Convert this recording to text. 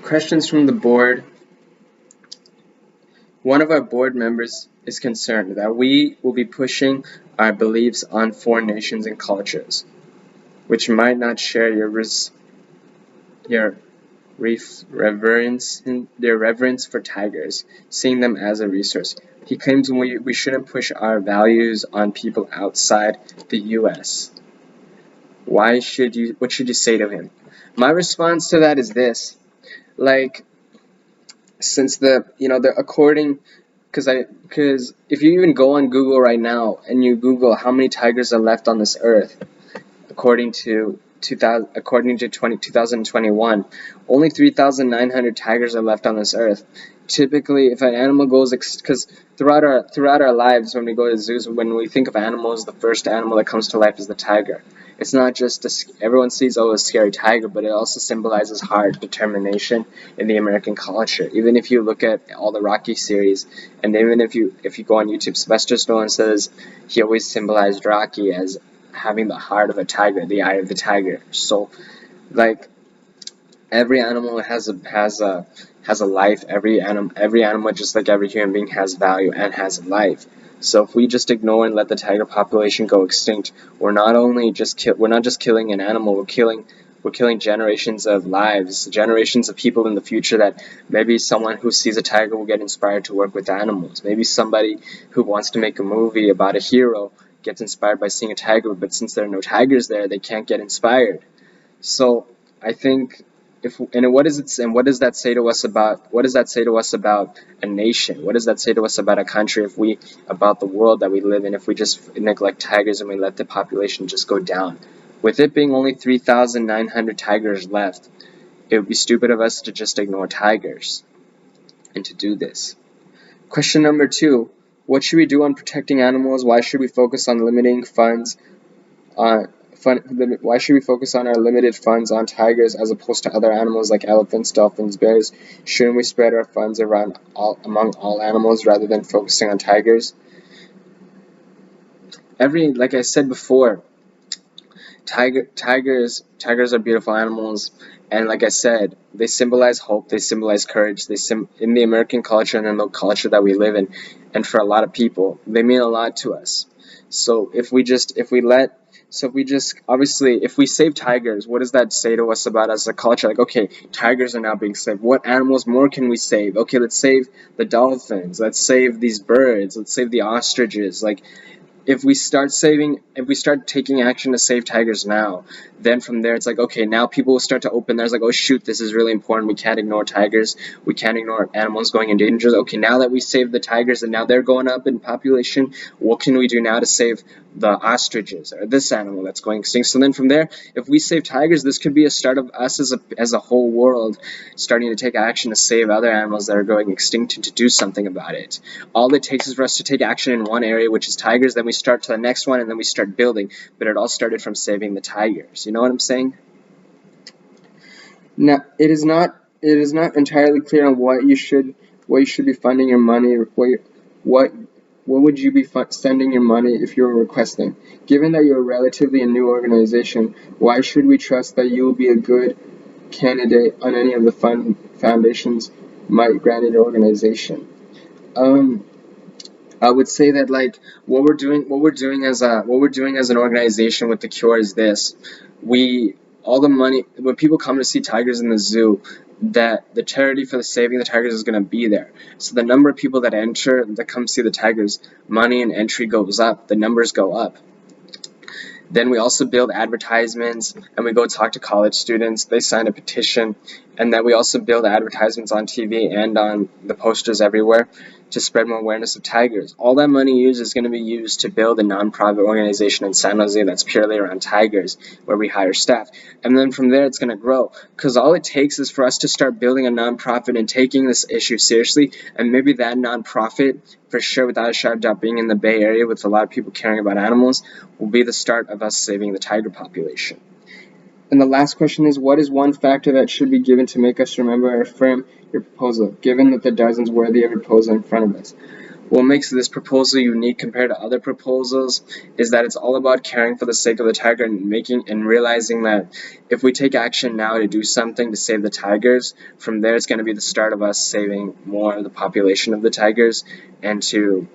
Questions from the board. One of our board members is concerned that we will be pushing our beliefs on foreign nations and cultures, which might not share your their reverence for tigers, seeing them as a resource. He claims we shouldn't push our values on people outside the U.S. What should you say to him? My response to that is this: like, since because if you even go on Google right now and you Google how many tigers are left on this earth, according to 2021, only 3,900 tigers are left on this earth. Typically, if an animal goes, because throughout our lives, when we go to zoos, when we think of animals, the first animal that comes to life is the tiger. It's not just everyone sees a scary tiger, but it also symbolizes heart, determination in the American culture. Even if you look at all the Rocky series, and even if you go on YouTube, Sylvester Stallone says he always symbolized Rocky as having the heart of a tiger, the eye of the tiger. So, like, every animal has a life. Every animal, just like every human being, has value and has a life. So if we just ignore and let the tiger population go extinct, we're not just killing an animal, we're killing generations of lives, generations of people in the future, that maybe someone who sees a tiger will get inspired to work with animals. Maybe somebody who wants to make a movie about a hero gets inspired by seeing a tiger, but since there are no tigers there, they can't get inspired. So I think what does that say to us about a nation? What does that say to us about a country, about the world that we live in, if we just neglect tigers and we let the population just go down? With it being only 3,900 tigers left, it would be stupid of us to just ignore tigers and to do this. Question number 2. What should we do on protecting animals? Why should we focus on limiting funds why should we focus on our limited funds on tigers as opposed to other animals like elephants, dolphins, bears? Shouldn't we spread our funds among all animals rather than focusing on tigers? Like I said before, tigers are beautiful animals, and like I said, they symbolize hope, they symbolize courage, in the American culture and in the culture that we live in, and for a lot of people, they mean a lot to us. So if we save tigers, what does that say to us about us as a culture? Like, okay, tigers are now being saved. What animals more can we save? Okay, let's save the dolphins. Let's save these birds. Let's save the ostriches. Like, if we start taking action to save tigers now, then from there it's like, okay, now people will start to open theirs, like, oh shoot, this is really important, we can't ignore tigers, we can't ignore animals going in danger. Okay, now that we saved the tigers and now they're going up in population, what can we do now to save the ostriches or this animal that's going extinct? So then from there, if we save tigers, this could be a start of us as a whole world starting to take action to save other animals that are going extinct and to do something about it. All it takes is for us to take action in one area, which is tigers, then we start to the next one, and then we start building. But it all started from saving the tigers. You know what I'm saying? Now, it is not entirely clear on what you should be funding your money. What would you be sending your money if you were requesting? Given that you're relatively a new organization, why should we trust that you will be a good candidate on any of the foundations might grant your organization? I would say that, like, what we're doing as an organization with the Cure is this: all the money, when people come to see tigers in the zoo, that the charity for the saving the tigers is going to be there. So the number of people that come see the tigers, money and entry goes up, the numbers go up. Then we also build advertisements, and we go talk to college students. They sign a petition, and then we also build advertisements on TV and on the posters everywhere to spread more awareness of tigers. All that money used is going to be used to build a nonprofit organization in San Jose that's purely around tigers, where we hire staff. And then from there, it's going to grow, because all it takes is for us to start building a nonprofit and taking this issue seriously, and maybe that nonprofit, for sure, without a shadow of doubt, being in the Bay Area with a lot of people caring about animals, will be the start of us saving the tiger population. And the last question is, what is one factor that should be given to make us remember or affirm your proposal, given that the dozens worthy of proposal in front of us? What makes this proposal unique compared to other proposals is that it's all about caring for the sake of the tiger and realizing that if we take action now to do something to save the tigers, from there it's going to be the start of us saving more of the population of the tigers and to